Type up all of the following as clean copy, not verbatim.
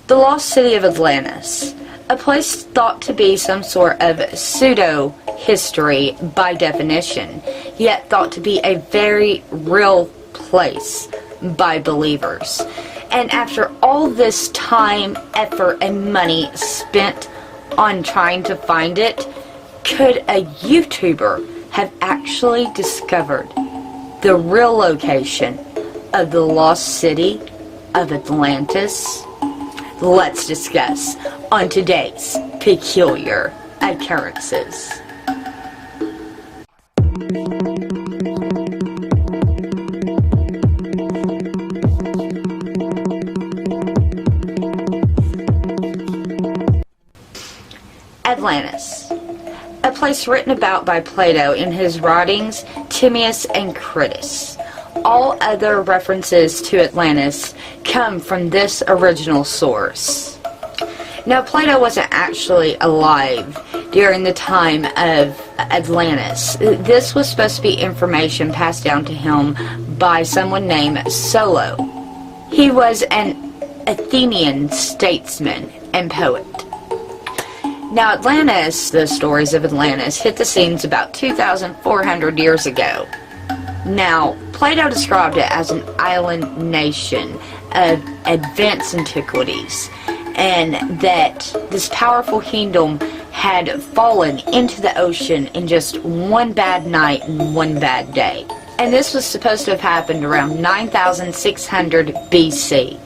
The Lost City of Atlantis, a place thought to be some sort of pseudo-history by definition, yet thought to be a very real place by believers. And after all this time, effort, and money spent on trying to find it, could a YouTuber have actually discovered the real location of the Lost City of Atlantis? Let's discuss on today's Peculiar Occurrences. Atlantis, a place written about by Plato in his writings Timaeus and Critias. All other references to Atlantis come from this original source. Now, Plato wasn't actually alive during the time of Atlantis. This was supposed to be information passed down to him by someone named Solo. He was an Athenian statesman and poet. Now, Atlantis, the stories of Atlantis, hit the scenes about 2,400 years ago. Now, Plato described it as an island nation of advanced antiquities, and that this powerful kingdom had fallen into the ocean in just one bad night and one bad day. And this was supposed to have happened around 9,600 BC.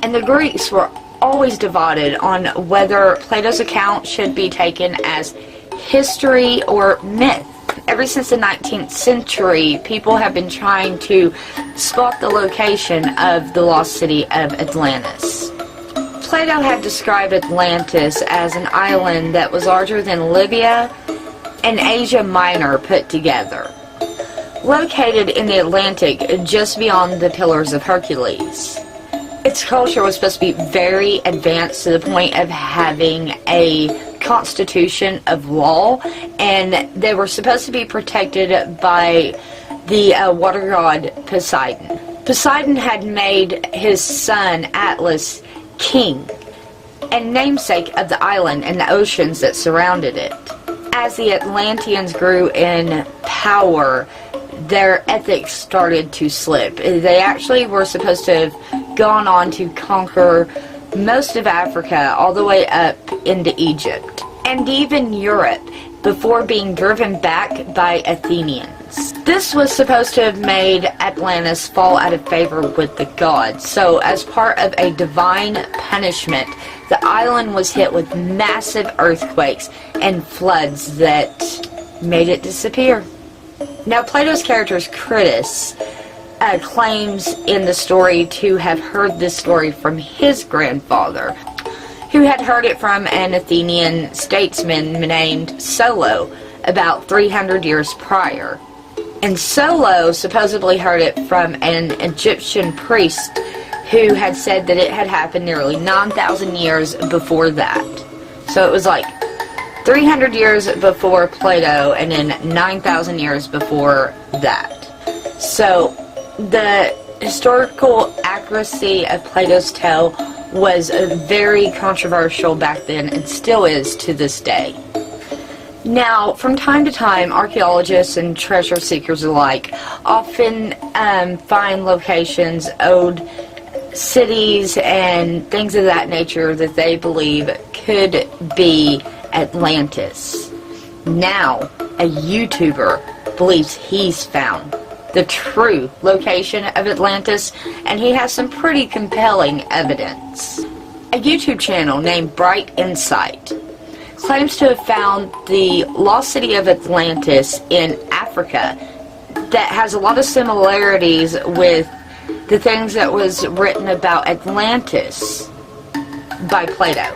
And the Greeks were always divided on whether Plato's account should be taken as history or myth. Ever since the 19th century, people have been trying to spot the location of the lost city of Atlantis. Plato had described Atlantis as an island that was larger than Libya and Asia Minor put together, located in the Atlantic just beyond the Pillars of Hercules. Its culture was supposed to be very advanced to the point of having a constitution of law, and they were supposed to be protected by the water god Poseidon. Poseidon had made his son Atlas king and namesake of the island and the oceans that surrounded it. As the Atlanteans grew in power, their ethics started to slip. They actually were supposed to have gone on to conquer most of Africa all the way up into Egypt and even Europe before being driven back by Athenians. This was supposed to have made Atlantis fall out of favor with the gods. So as part of a divine punishment, the island was hit with massive earthquakes and floods that made it disappear. Now, Plato's character Critias claims in the story to have heard this story from his grandfather, who had heard it from an Athenian statesman named Solo about 300 years prior. And Solo supposedly heard it from an Egyptian priest who had said that it had happened nearly 9,000 years before that. So it was like 300 years before Plato and then 9,000 years before that. So the historical accuracy of Plato's tale was very controversial back then and still is to this day. Now, from time to time, archaeologists and treasure seekers alike often find locations, old cities, and things of that nature that they believe could be Atlantis. Now, a YouTuber believes he's found the true location of Atlantis, and he has some pretty compelling evidence. A YouTube channel named Bright Insight claims to have found the lost city of Atlantis in Africa that has a lot of similarities with the things that was written about Atlantis by Plato.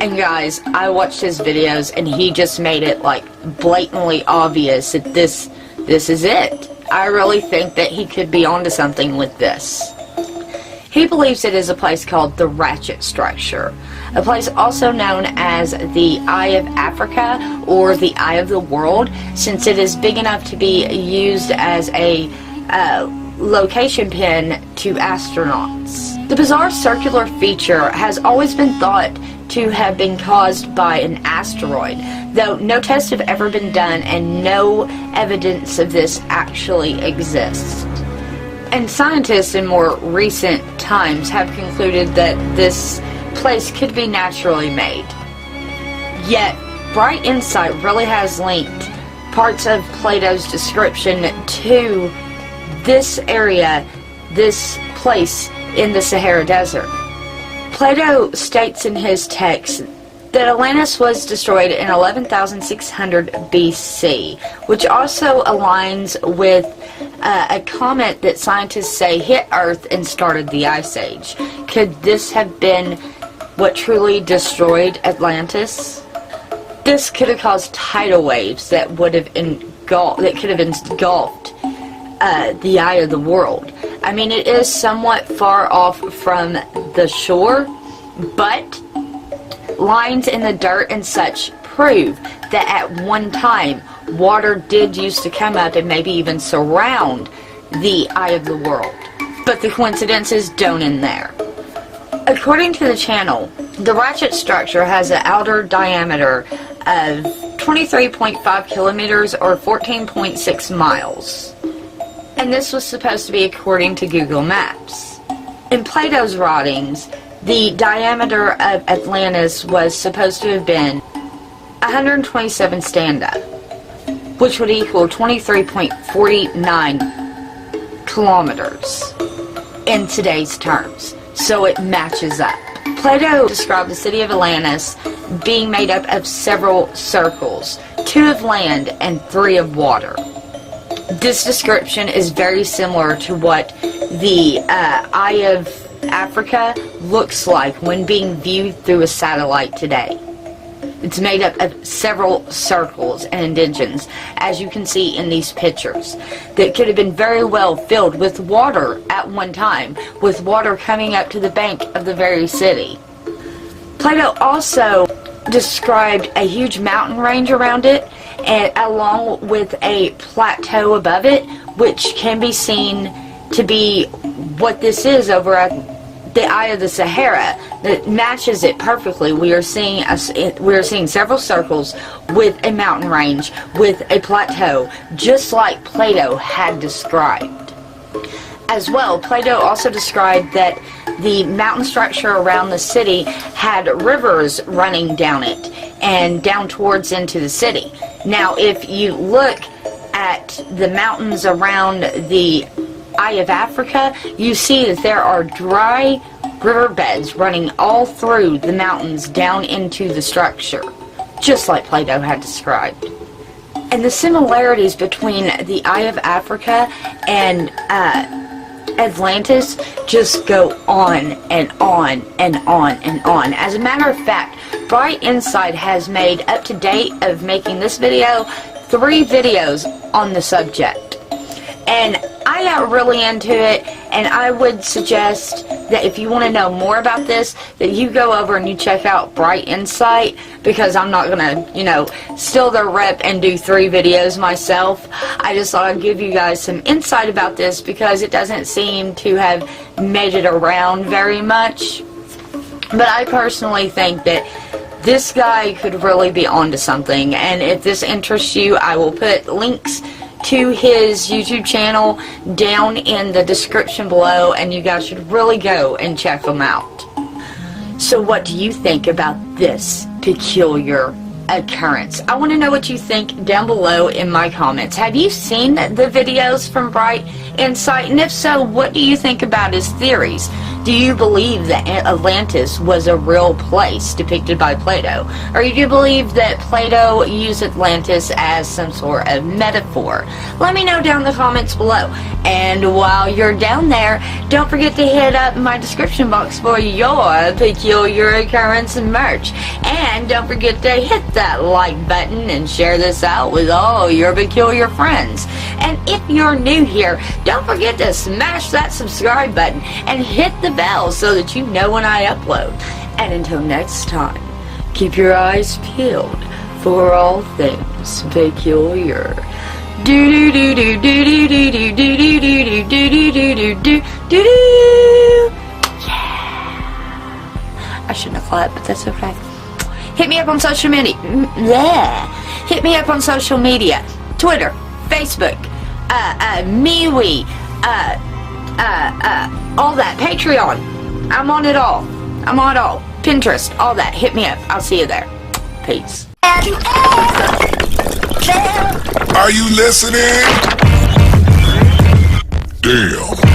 And guys, I watched his videos and he just made it like blatantly obvious that this is it. I really think that he could be onto something with this. He believes it is a place called the Ratchet Structure, a place also known as the Eye of Africa or the Eye of the World, since it is big enough to be used as a location pin to astronauts. The bizarre circular feature has always been thought to have been caused by an asteroid, though no tests have ever been done and no evidence of this actually exists. And scientists in more recent times have concluded that this place could be naturally made. Yet, Bright Insight really has linked parts of Plato's description to this area, this place in the Sahara Desert. Plato states in his text that Atlantis was destroyed in 11,600 BC, which also aligns with a comet that scientists say hit Earth and started the Ice Age. Could this have been what truly destroyed Atlantis? This could have caused tidal waves that would have engulfed the eye of the world. I mean, it is somewhat far off from the shore, but lines in the dirt and such prove that at one time water did used to come up and maybe even surround the eye of the world. But the coincidences don't end there. According to the channel, the ratchet structure has an outer diameter of 23.5 kilometers or 14.6 miles. And this was supposed to be according to Google Maps. In Plato's writings, the diameter of Atlantis was supposed to have been 127 standa, which would equal 23.49 kilometers in today's terms. So it matches up. Plato described the city of Atlantis being made up of several circles, 2 of land and 3 of water. This description is very similar to what the Eye of Africa looks like when being viewed through a satellite today. It's made up of several circles and indentions, as you can see in these pictures, that could have been very well filled with water at one time, with water coming up to the bank of the very city. Plato also described a huge mountain range around it, and along with a plateau above it, which can be seen to be what this is over at the Eye of the Sahara. That matches it perfectly. We are seeing several circles with a mountain range, with a plateau, just like Plato had described. As well, Plato also described that the mountain structure around the city had rivers running down it and down towards into the city. Now, if you look at the mountains around the Eye of Africa, you see that there are dry riverbeds running all through the mountains down into the structure, just like Plato had described. And the similarities between the Eye of Africa and Atlantis just go on and on and on and on. As a matter of fact, Bright Insight has made, up to date of making this video, 3 videos on the subject. And I got really into it, and I would suggest that if you want to know more about this, that you go over and you check out Bright Insight, because I'm not going to, steal their rep and do 3 videos myself. I just thought I'd give you guys some insight about this, because it doesn't seem to have made it around very much. But I personally think that this guy could really be onto something, and if this interests you, I will put links to his YouTube channel down in the description below, and you guys should really go and check him out. So what do you think about this peculiar occurrence? I want to know what you think down below in my comments. Have you seen the videos from Bright Insight? And if so, what do you think about his theories? Do you believe that Atlantis was a real place depicted by Plato? Or do you believe that Plato used Atlantis as some sort of metaphor? Let me know down in the comments below. And while you're down there, don't forget to hit up my description box for your peculiar occurrence merch. And don't forget to hit that like button and share this out with all your peculiar friends. And if you're new here, don't forget to smash that subscribe button and hit the bell so that you know when I upload. And until next time, keep your eyes peeled for all things peculiar. Do do do do do do do do do do do do do do do do. Yeah. I shouldn't have clapped, but that's okay. Hit me up on social media. Yeah. Hit me up on social media. Twitter, Facebook, MeWe, all that. Patreon. I'm on it all. I'm on it all. Pinterest, all that. Hit me up. I'll see you there. Peace. Are you listening? Damn.